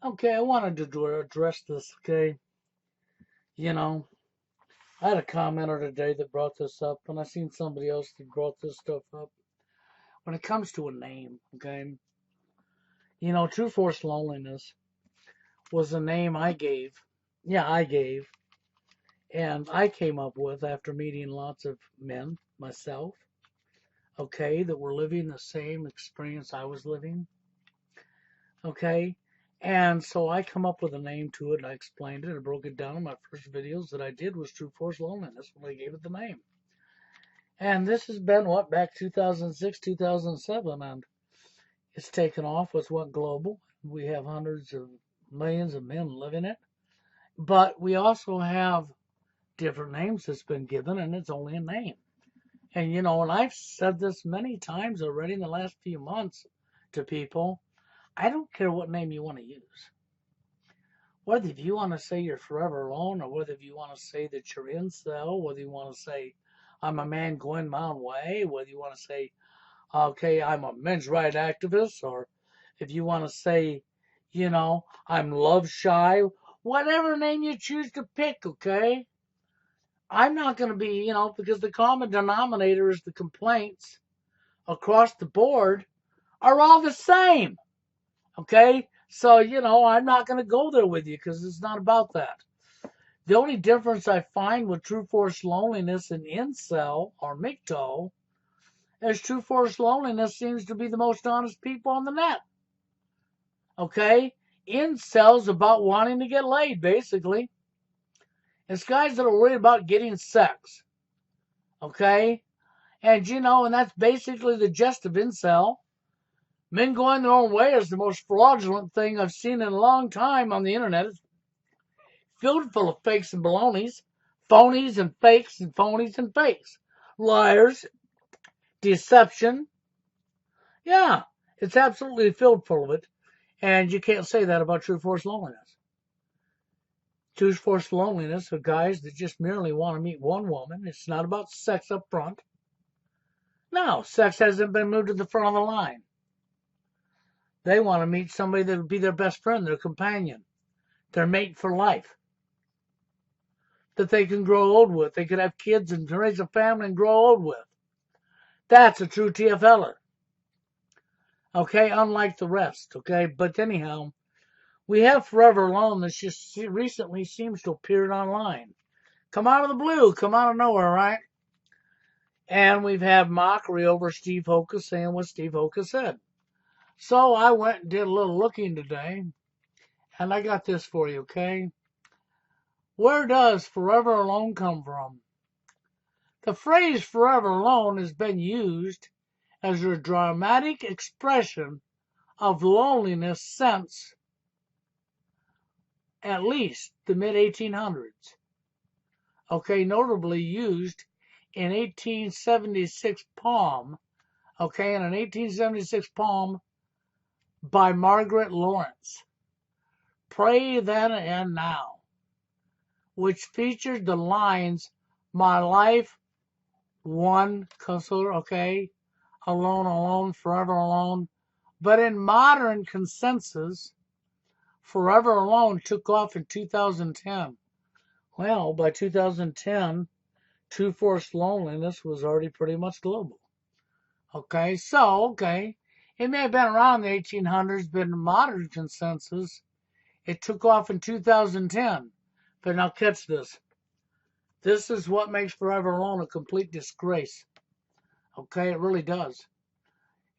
Okay, I wanted to address this, okay? You know, I had a commenter today that brought this up, and I seen somebody else that brought this stuff up. When it comes to a name, okay? True Force Loneliness was a name I gave. Yeah, I gave. And I came up with after meeting lots of men myself, okay, that were living the same experience I was living, okay? And so I come up with a name to it. I explained it. I broke it down in my first videos that I did was True Force Loneliness when I gave it the name. And this has been, what, back 2006, 2007, and it's taken off. It's went global. We have hundreds of millions of men living it. But we also have different names that's been given, and it's only a name. And I've said this many times already in the last few months to people. I don't care what name you want to use. Whether if you want to say you're forever alone, or whether if you want to say that you're incel, whether you want to say I'm a man going my own way, whether you want to say, okay, I'm a men's rights activist, or if you want to say, I'm love shy, whatever name you choose to pick, okay? I'm not going to be, because the common denominator is the complaints across the board are all the same. Okay? So, I'm not going to go there with you because it's not about that. The only difference I find with True Force Loneliness and Incel or Micto is True Force Loneliness seems to be the most honest people on the net. Okay? Incel's about wanting to get laid, basically. It's guys that are worried about getting sex. Okay? And that's basically the gist of incel. Men going their own way is the most fraudulent thing I've seen in a long time on the internet. It's filled full of fakes and balonies, phonies and fakes and phonies and fakes, liars, deception. Yeah, it's absolutely filled full of it. And you can't say that about True Force Loneliness. True Force Loneliness are guys that just merely want to meet one woman. It's not about sex up front. No, sex hasn't been moved to the front of the line. They want to meet somebody that will be their best friend, their companion, their mate for life, that they can grow old with. They could have kids and raise a family and grow old with. That's a true TFLer. Okay, unlike the rest. Okay, but anyhow, we have Forever Alone that just recently seems to appear online. Come out of the blue, come out of nowhere, right? And we've had mockery over Steve Hoka saying what Steve Hoka said. So I went and did a little looking today, and I got this for you, okay? Where does Forever Alone come from? The phrase Forever Alone has been used as a dramatic expression of loneliness since at least the mid-1800s. Okay, notably used in 1876 poem, okay, in an 1876 poem by Margaret Lawrence Pray Then and Now, which featured the lines, my life, one consoler, okay, alone, alone, forever alone. But in modern consensus, Forever Alone took off in 2010. Well, by 2010, True Force Loneliness was already pretty much global. Okay, so, it may have been around the 1800s, but in modern consensus, it took off in 2010. But now catch this. This is what makes Forever Alone a complete disgrace. Okay, it really does.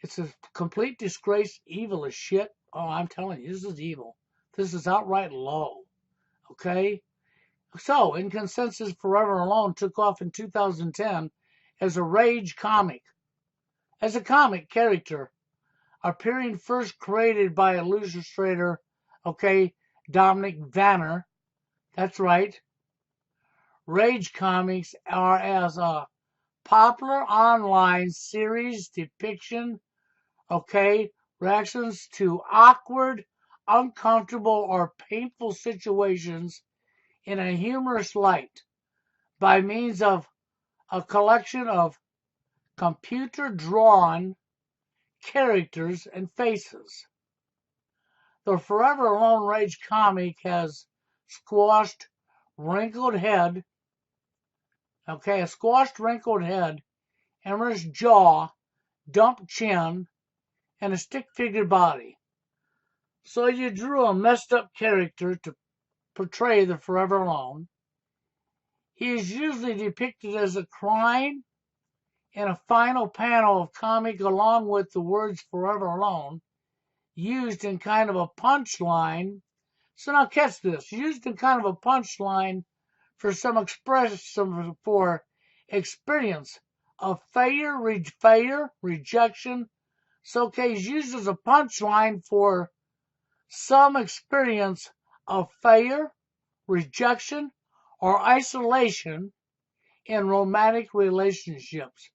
It's a complete disgrace, evil as shit. Oh, I'm telling you, this is evil. This is outright low. Okay? So, in consensus, Forever Alone took off in 2010 as a rage comic. As a comic character, appearing first created by illustrator, okay, Dominic Vanner. That's right. Rage comics are as a popular online series depiction, okay, reactions to awkward, uncomfortable, or painful situations in a humorous light by means of a collection of computer-drawn characters and faces. The Forever Alone Rage comic has squashed, wrinkled head, okay, a squashed, wrinkled head, enormous jaw, dumped chin, and a stick-figure body. So you drew a messed up character to portray the Forever Alone. He is usually depicted as a crying in a final panel of comic along with the words Forever Alone, used in kind of a punchline. So now catch this, used in kind of a punchline for for experience of failure, rejection. So okay, he's used as a punchline for some experience of failure, rejection, or isolation in romantic relationships.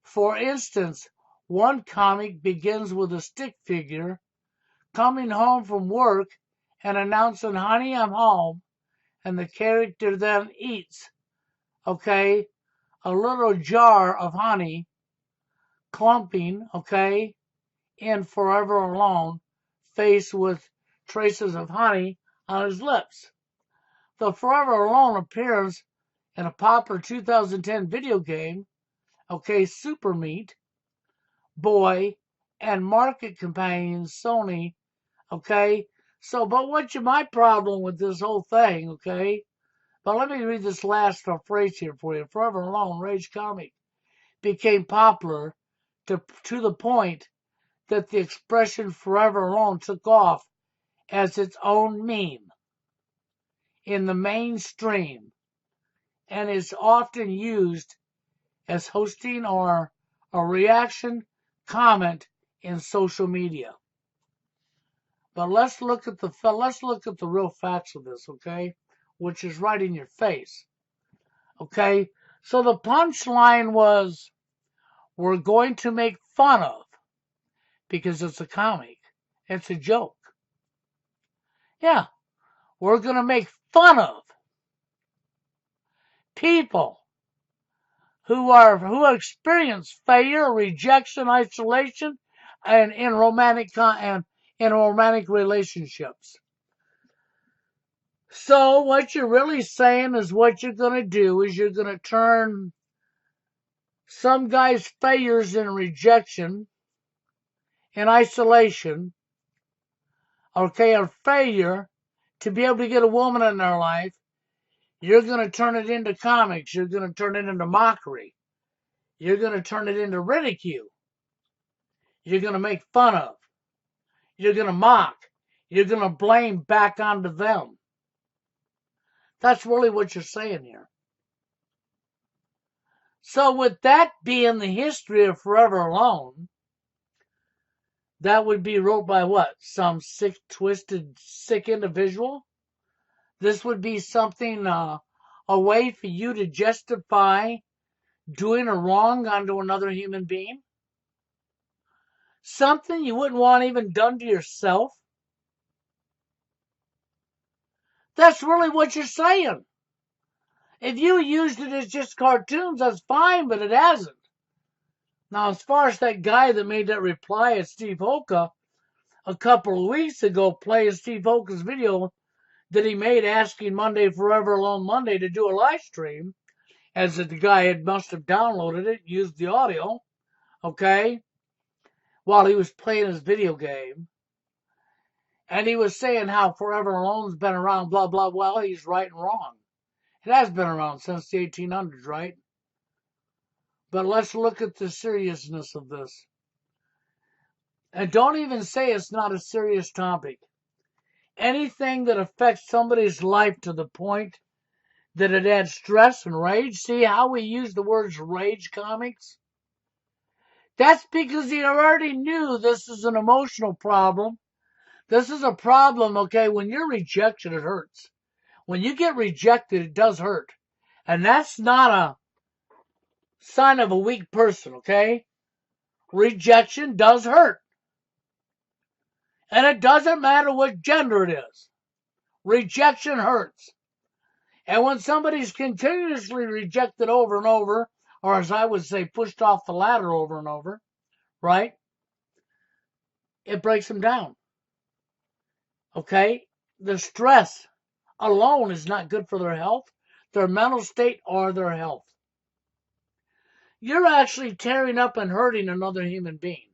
For instance, one comic begins with a stick figure coming home from work and announcing, "Honey, I'm home," and the character then eats, okay, a little jar of honey, clumping, okay, in Forever Alone, face with traces of honey on his lips. The Forever Alone appears in a popular 2010 video game, okay, Super Meat Boy, and market companion Sony, okay? So, but my problem with this whole thing, okay? But let me read this last phrase here for you. Forever Alone Rage comic became popular to the point that the expression Forever Alone took off as its own meme in the mainstream and is often used as hosting or a reaction comment in social media. But let's look at the real facts of this, okay? Which is right in your face. Okay? So the punchline was, we're going to make fun of, because it's a comic. It's a joke. Yeah, we're going to make fun of people who experience failure, rejection, isolation, and in romantic relationships. So what you're really saying is what you're going to do is you're going to turn some guy's failures in rejection, in isolation, okay, or failure to be able to get a woman in their life. You're going to turn it into comics. You're going to turn it into mockery. You're going to turn it into ridicule. You're going to make fun of. You're going to mock. You're going to blame back onto them. That's really what you're saying here. So with that being the history of Forever Alone, that would be wrote by what? Some sick, twisted, sick individual? This would be something, a way for you to justify doing a wrong onto another human being? Something you wouldn't want even done to yourself? That's really what you're saying. If you used it as just cartoons, that's fine, but it hasn't. Now, as far as that guy that made that reply at Steve Hoka a couple of weeks ago, playing Steve Hoka's video that he made asking Monday Forever Alone Monday to do a live stream, as if the guy must have downloaded it, used the audio, okay, while he was playing his video game. And he was saying how Forever Alone's been around, blah, blah, well, he's right and wrong. It has been around since the 1800s, right? But let's look at the seriousness of this. And don't even say it's not a serious topic. Anything that affects somebody's life to the point that it adds stress and rage. See how we use the words rage comics? That's because he already knew this is an emotional problem. This is a problem, okay? When you're rejected, it hurts. When you get rejected, it does hurt. And that's not a sign of a weak person, okay? Rejection does hurt. And it doesn't matter what gender it is. Rejection hurts. And when somebody's continuously rejected over and over, or as I would say, pushed off the ladder over and over, right? It breaks them down. Okay? The stress alone is not good for their health, their mental state, or their health. You're actually tearing up and hurting another human being.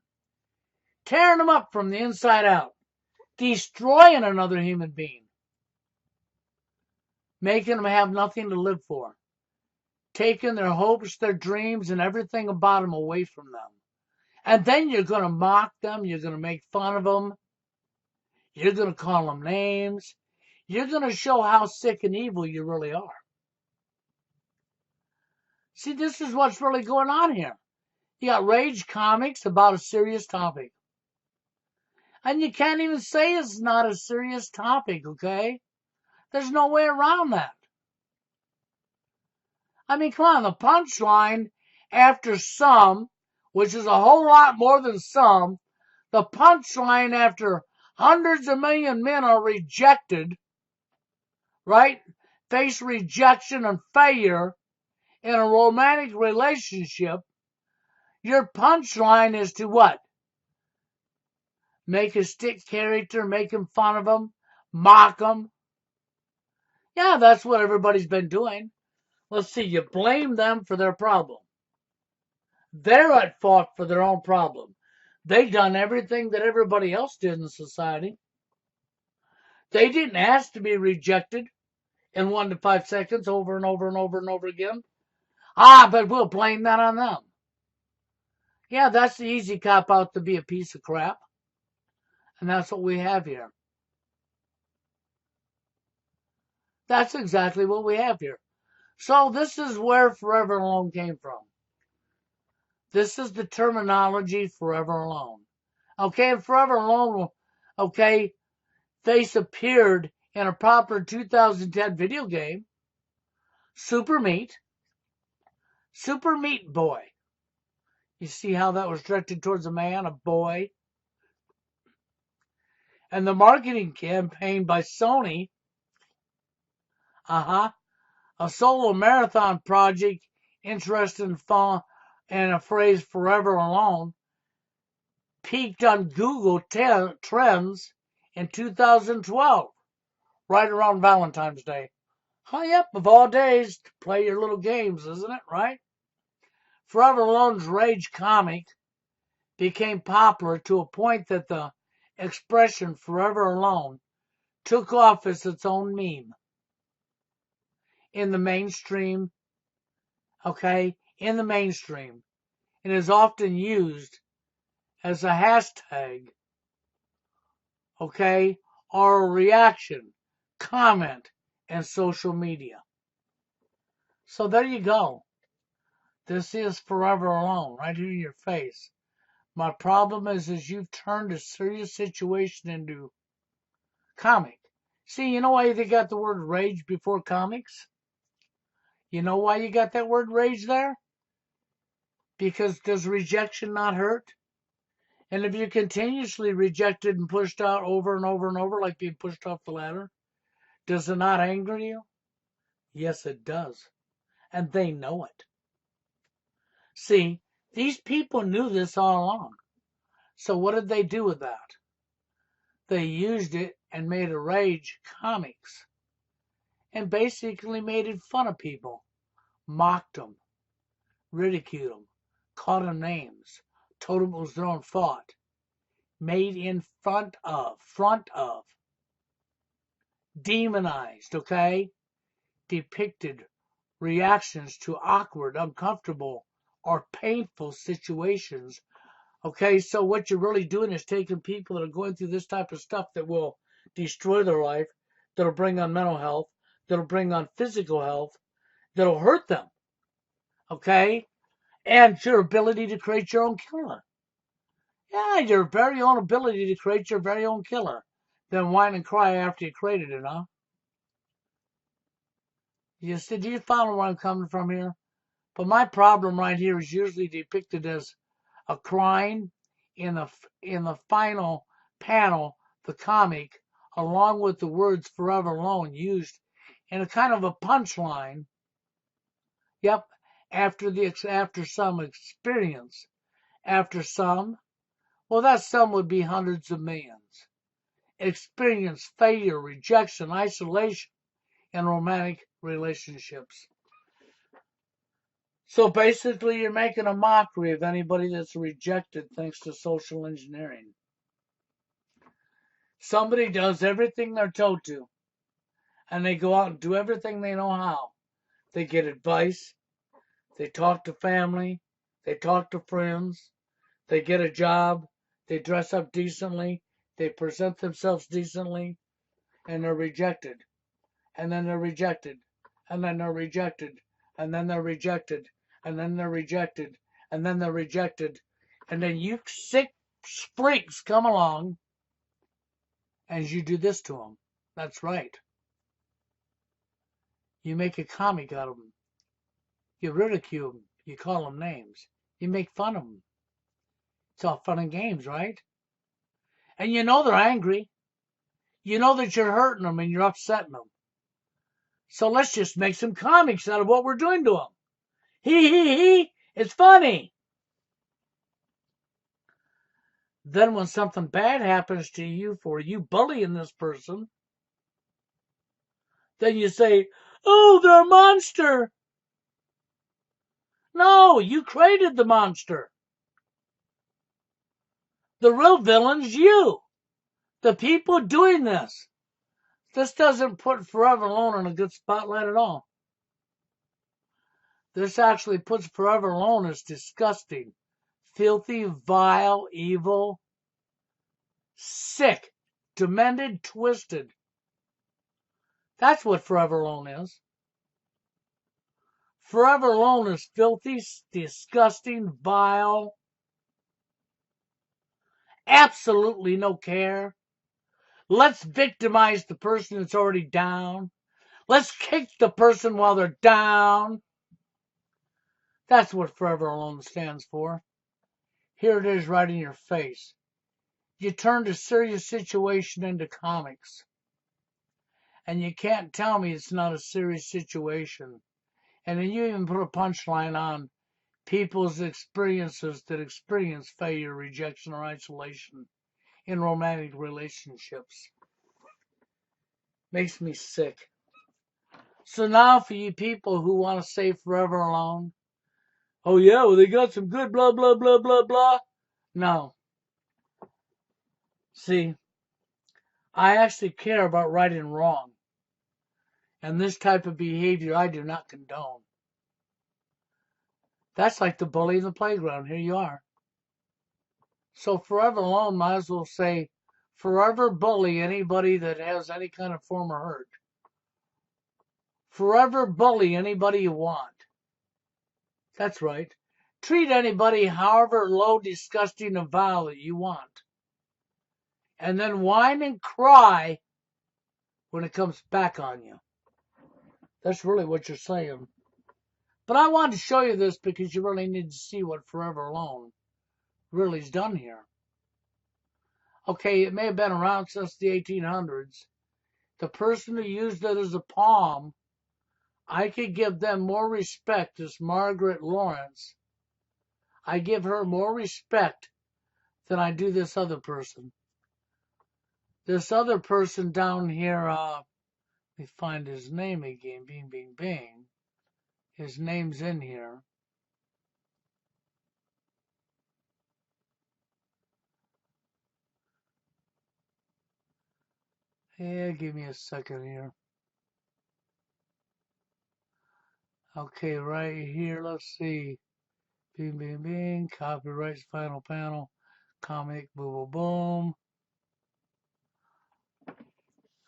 Tearing them up from the inside out. Destroying another human being. Making them have nothing to live for. Taking their hopes, their dreams, and everything about them away from them. And then you're going to mock them. You're going to make fun of them. You're going to call them names. You're going to show how sick and evil you really are. See, this is what's really going on here. You got rage comics about a serious topic. And you can't even say it's not a serious topic, okay? There's no way around that. I mean, come on, the punchline after some, which is a whole lot more than some, the punchline after hundreds of million men are rejected, right? Face rejection and failure in a romantic relationship, your punchline is to what? Make a stick character, making fun of them, mock them. Yeah, that's what everybody's been doing. Let's see, you blame them for their problem. They're at fault for their own problem. They done everything that everybody else did in society. They didn't ask to be rejected in 1 to 5 seconds over and over and over and over again. But we'll blame that on them. Yeah, that's the easy cop out to be a piece of crap. And that's what we have here. That's exactly what we have here. So this is where Forever Alone came from. This is the terminology Forever Alone. Okay, and Forever Alone, okay, face appeared in a proper 2010 video game, Super Meat Boy. You see how that was directed towards a man, a boy? And the marketing campaign by Sony, a solo marathon project interested in and a phrase Forever Alone, peaked on Google Trends in 2012, right around Valentine's Day. Oh, yep, of all days to play your little games, isn't it, right? Forever Alone's rage comic became popular to a point that the expression Forever Alone took off as its own meme in the mainstream, and is often used as a hashtag, or a reaction, comment, and social media. So there you go. This is Forever Alone, right here in your face. My problem is you've turned a serious situation into comic. See, you know why they got the word rage before comics? You know why you got that word rage there? Because does rejection not hurt? And if you're continuously rejected and pushed out over and over and over, like being pushed off the ladder, does it not anger you? Yes, it does. And they know it. See, these people knew this all along. So what did they do with that? They used it and made a rage comics. And basically made it fun of people. Mocked them. Ridiculed them. Called them names. Told them it was their own fault. Made in front of. Demonized, Depicted reactions to awkward, uncomfortable, or painful situations. So what you're really doing is taking people that are going through this type of stuff that will destroy their life, that'll bring on mental health, that'll bring on physical health, that'll hurt them. And your ability to create your own killer. Yeah, your very own ability to create your very own killer. Then whine and cry after you created it, huh? You see, do you follow where I'm coming from here? But my problem right here is usually depicted as a crying in the final panel, the comic, along with the words Forever Alone used in a kind of a punchline. Yep, after some experience. After some, well, that some would be hundreds of millions. experience failure, rejection, isolation in romantic relationships. So basically, you're making a mockery of anybody that's rejected thanks to social engineering. Somebody does everything they're told to, and they go out and do everything they know how. They get advice, they talk to family, they talk to friends, they get a job, they dress up decently, they present themselves decently, and they're rejected. And then they're rejected. And then they're rejected. And then they're rejected. And then they're rejected. And then they're rejected. And then you sick freaks come along and you do this to them. That's right. You make a comic out of them. You ridicule them. You call them names. You make fun of them. It's all fun and games, right? And you know they're angry. You know that you're hurting them and you're upsetting them. So let's just make some comics out of what we're doing to them. Hee. It's funny. Then when something bad happens to you for you bullying this person, then you say, oh, they're a monster. No, you created the monster. The real villain's you. The people doing this. This doesn't put Forever Alone in a good spotlight at all. This actually puts Forever Alone as disgusting, filthy, vile, evil, sick, demented, twisted. That's what Forever Alone is. Forever Alone is filthy, disgusting, vile, absolutely no care. Let's victimize the person that's already down. Let's kick the person while they're down. That's what Forever Alone stands for. Here it is right in your face. You turned a serious situation into comics. And you can't tell me it's not a serious situation. And then you even put a punchline on people's experiences that experience failure, rejection, or isolation in romantic relationships. Makes me sick. So now for you people who want to say Forever Alone, oh yeah, well they got some good blah, blah, blah, blah, blah. No. See, I actually care about right and wrong. And this type of behavior I do not condone. That's like the bully in the playground. Here you are. So Forever Alone might as well say, forever bully anybody that has any kind of form of hurt. Forever bully anybody you want. That's right. Treat anybody however low, disgusting, and vile that you want. And then whine and cry when it comes back on you. That's really what you're saying. But I wanted to show you this because you really need to see what Forever Alone really has done here. Okay, it may have been around since the 1800s. The person who used it as a palm, I could give them more respect as Margaret Lawrence. I give her more respect than I do this other person. This other person down here, let me find his name again. Bing, bing, bing. His name's in here. Yeah, give me a second here. Okay, right here, let's see. Bing, bing, bing. Copyrights, final panel. Comic, boom, boom, boom.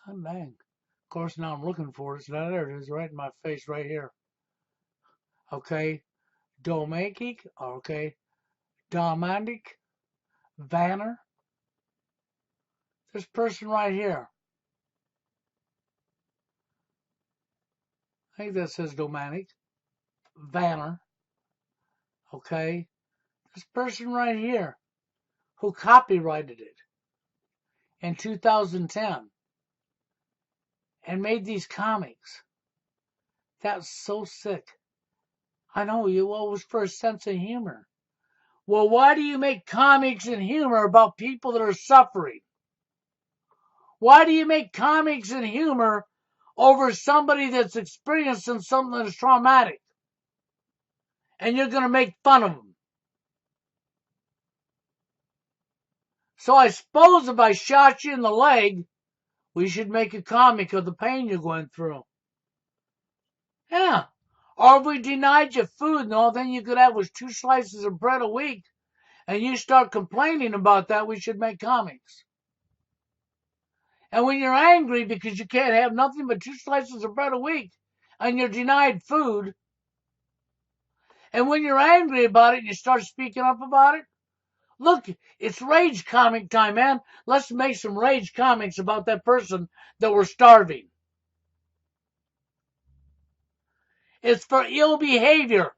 Oh, dang. Of course, now I'm looking for it. So there it is, right in my face, right here. Okay. Dominic, okay. Dominic Vanner. This person right here. I think that says Dominic Vanner. Okay. This person right here who copyrighted it in 2010 and made these comics. That's so sick. I know you always for a sense of humor. Well, why do you make comics and humor about people that are suffering? Why do you make comics and humor over somebody that's experiencing something that's traumatic? And you're going to make fun of them. So I suppose if I shot you in the leg, we should make a comic of the pain you're going through. Yeah. Or if we denied you food and all thing you could have was 2 slices of bread a week, and you start complaining about that, we should make comics. And when you're angry because you can't have nothing but 2 slices of bread a week, and you're denied food, and when you're angry about it and you start speaking up about it, look, it's rage comic time, man. Let's make some rage comics about that person that we're starving. It's for ill behavior.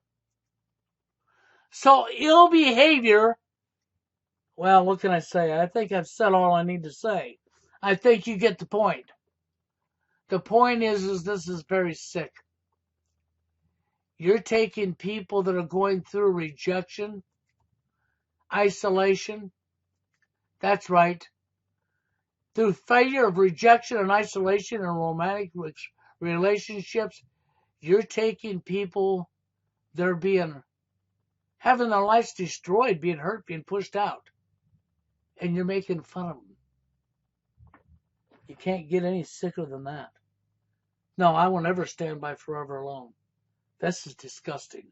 So ill behavior, well, what can I say? I think I've said all I need to say. I think you get the point. The point is this is very sick. You're taking people that are going through rejection, isolation. That's right. Through failure of rejection and isolation in romantic relationships, you're taking people that are having their lives destroyed, being hurt, being pushed out, and you're making fun of them. You can't get any sicker than that. No, I will never stand by Forever Alone. This is disgusting.